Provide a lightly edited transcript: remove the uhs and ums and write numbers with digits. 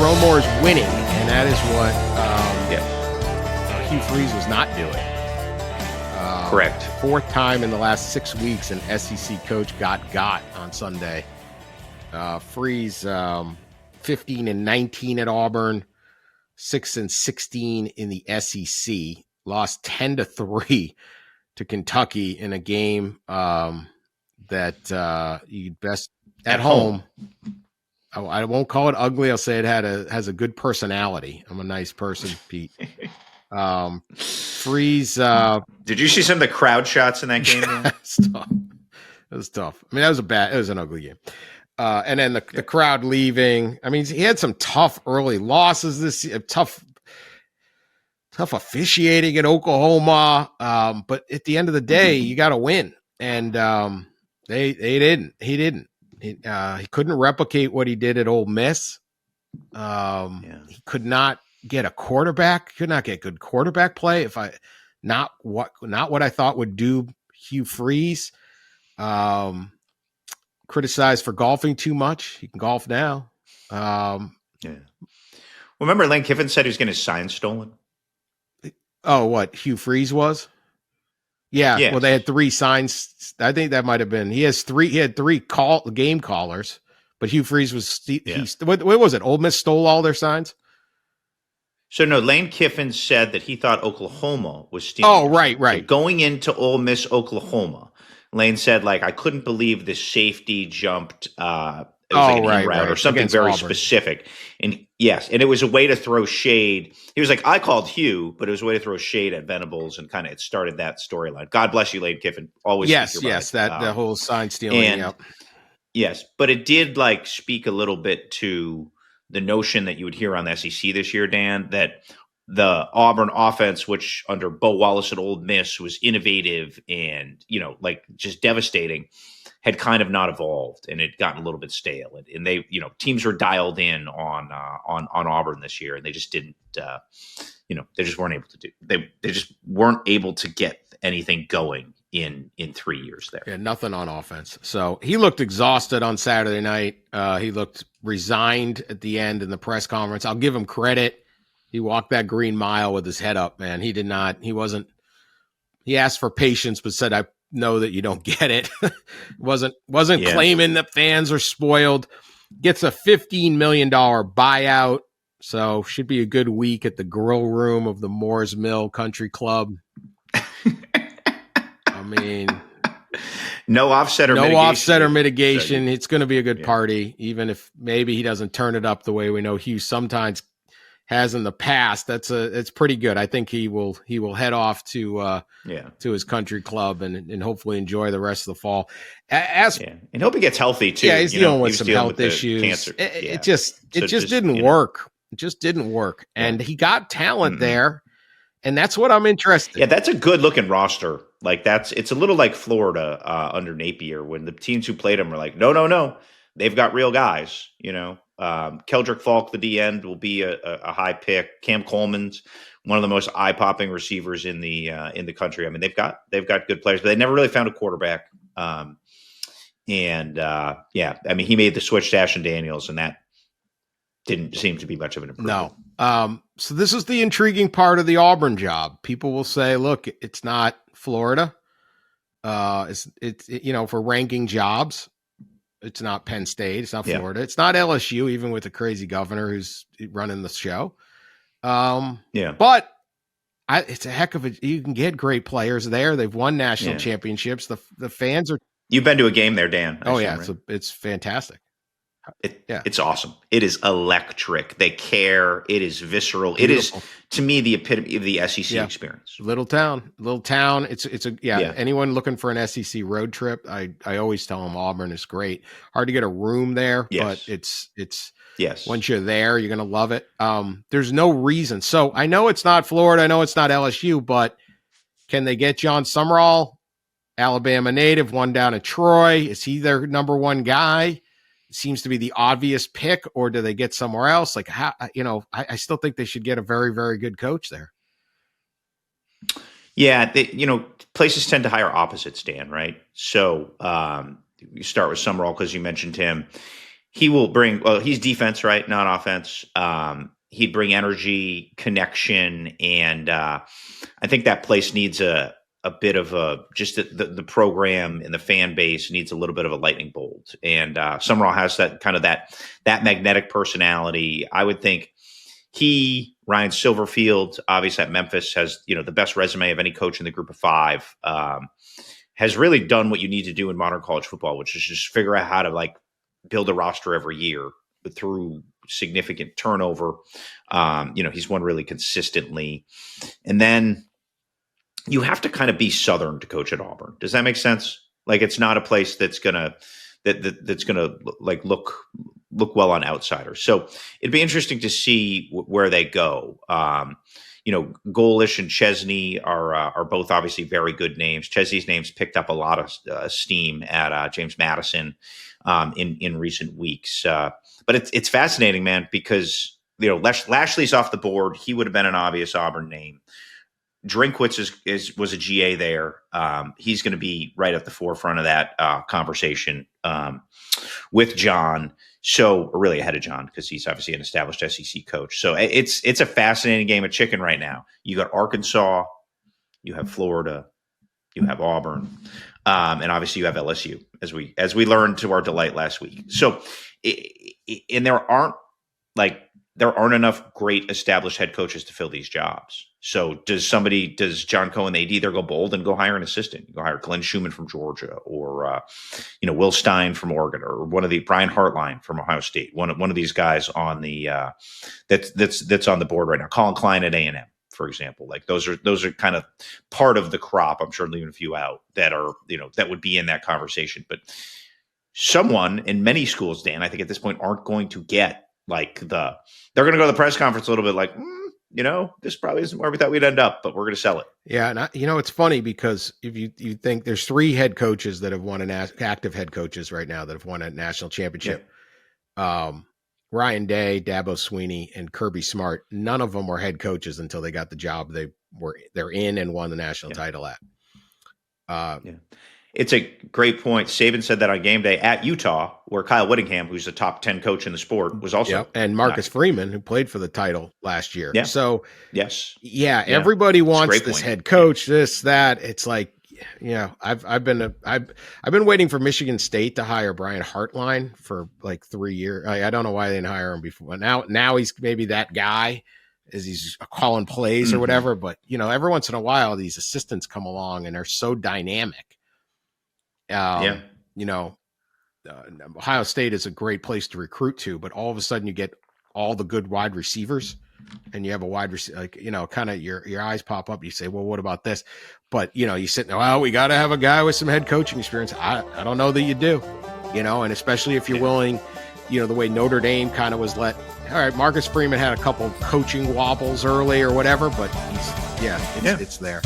Romo is winning, and that is what Hugh Freeze was not doing. Correct. Fourth time in the last 6 weeks an SEC coach got on Sunday. Freeze 15-19 at Auburn, 6-16 in the SEC. Lost 10-3 to Kentucky in a game that you'd best at home. I won't call it ugly. I'll say it has a good personality. I'm a nice person, Pete. Freeze. Did you see some of the crowd shots in that game? It was tough. I mean, it was an ugly game. And then the crowd leaving. I mean, he had some tough early losses this year, tough officiating at Oklahoma. But at the end of the day, you got to win. And they didn't. He didn't. He couldn't replicate what he did at Ole Miss. He could not get a quarterback. Could not get good quarterback play. Not what I thought would do Hugh Freeze. Criticized for golfing too much. He can golf now. Remember Lane Kiffin said he was getting his sign stolen? Oh, what? Hugh Freeze was? Yeah. Yes. Well, they had 3 signs. I think that might have been. He had 3 game callers, but Hugh Freeze was. What was it? Ole Miss stole all their signs. So no, Lane Kiffin said that he thought Oklahoma was stealing. Oh, right. So going into Ole Miss, Oklahoma, Lane said, I couldn't believe the safety jumped. It was an in-route or something very Auburn. Specific. And yes, and it was a way to throw shade. He was like, I called Hugh, but it was a way to throw shade at Venables, and kind of it started that storyline. God bless you, Lane Kiffin. Always. Yes, the whole sign stealing. Yes, but it did speak a little bit to the notion that you would hear on the SEC this year, Dan, that the Auburn offense, which under Bo Wallace at Ole Miss was innovative and, just devastating, had kind of not evolved and it gotten a little bit stale. And they, teams were dialed in on Auburn this year, and they just didn't, they just weren't able to do. They just weren't able to get anything going in 3 years there. Yeah, nothing on offense. So he looked exhausted on Saturday night. He looked resigned at the end in the press conference. I'll give him credit. He walked that green mile with his head up, man. He asked for patience, but said, I know that you don't get it. wasn't claiming that fans are spoiled. Gets a $15 million buyout. So should be a good week at the grill room of the Moores Mill Country Club. I mean, no offset or mitigation. It's going to be a good party, even if maybe he doesn't turn it up the way we know Hugh sometimes has in the past. It's pretty good. I think he will head off to his country club and hopefully enjoy the rest of the fall. And hope he gets healthy too. Yeah, he's dealing with some health issues. It just didn't work. It just didn't work. And he got talent there. And that's what I'm interested in. Yeah, that's a good looking roster. It's a little like Florida under Napier, when the teams who played him were like, no, they've got real guys. Keldrick Falk, the D end, will be a high pick. Cam Coleman's one of the most eye popping receivers in the country. I mean, they've got good players, but they never really found a quarterback. I mean, he made the switch to Ashton Daniels, and that didn't seem to be much of an improvement. No. So this is the intriguing part of the Auburn job. People will say, look, it's not Florida. It's for ranking jobs. It's not Penn State. It's not Florida. It's not LSU, even with the crazy governor who's running the show. But it's a heck of you can get great players there. They've won national championships. The fans are. You've been to a game there, Dan. It's fantastic. It's awesome. It is electric. They care. It is visceral. Beautiful. It is, to me, the epitome of the SEC experience. Little town. Anyone looking for an SEC road trip, I always tell them Auburn is great. Hard to get a room there, but it's once you're there, you're going to love it. There's no reason. So I know it's not Florida. I know it's not LSU, but can they get John Summerall, Alabama native, one down at Troy? Is he their number one guy? Seems to be the obvious pick, or do they get somewhere else? I still think they should get a very, very good coach there. Yeah. Places tend to hire opposites, Dan, right? So you start with Summerall because you mentioned him. He will bring. Well, he's defense, right? Not offense. He'd bring energy, connection, and I think that place needs a bit of the program and the fan base needs a little bit of a lightning bolt. And Summerall has that kind of that magnetic personality. I would think Ryan Silverfield, obviously at Memphis, has the best resume of any coach in the group of five. Has really done what you need to do in modern college football, which is just figure out how to build a roster every year through significant turnover. He's won really consistently. And then you have to kind of be Southern to coach at Auburn. Does that make sense? It's not a place that's gonna look well on outsiders. So it'd be interesting to see where they go. Golish and Chesney are both obviously very good names. Chesney's name's picked up a lot of steam at James Madison in recent weeks. But it's fascinating, man, because Lashley's off the board. He would have been an obvious Auburn name. Drinkwitz was a GA there. He's going to be right at the forefront of that conversation with John. So, or really ahead of John, because he's obviously an established SEC coach. So it's a fascinating game of chicken right now. You got Arkansas, you have Florida, you have Auburn, and obviously you have LSU, as we learned to our delight last week. So, and there aren't enough great established head coaches to fill these jobs. So does John Cohen, they'd either go bold and go hire an assistant, you go hire Glenn Schumann from Georgia, or Will Stein from Oregon, or Brian Hartline from Ohio State, one of these guys on the that's on the board right now. Colin Klein at A&M, for example. Those are kind of part of the crop. I'm sure leaving a few out that are that would be in that conversation. But someone in many schools, Dan, I think at this point aren't going to get they're going to go to the press conference a little bit this probably isn't where we thought we'd end up, but we're going to sell it. Yeah. And it's funny because if you think there's 3 head coaches that have won active head coaches right now that have won a national championship. Yeah. Ryan Day, Dabo Swinney, and Kirby Smart. None of them were head coaches until they got the job they're in and won the national title at. It's a great point. Saban said that on game day at Utah, where Kyle Whittingham, who's the top 10 coach in the sport, was also. Yep. And Marcus Freeman, who played for the title last year. Yeah. So, yes. Yeah, everybody wants this head coach, this, that. It's I've been waiting for Michigan State to hire Brian Hartline for 3 years. I don't know why they didn't hire him before. Now he's maybe that guy as he's calling plays or whatever. But, every once in a while, these assistants come along and they're so dynamic. Ohio State is a great place to recruit to, but all of a sudden you get all the good wide receivers and you have a wide receiver, kind of your eyes pop up. You say, well, what about this? But, you sit there, well, we got to have a guy with some head coaching experience. I don't know that you do, and especially if you're willing, the way Notre Dame kind of was all right, Marcus Freeman had a couple coaching wobbles early or whatever, but it's there.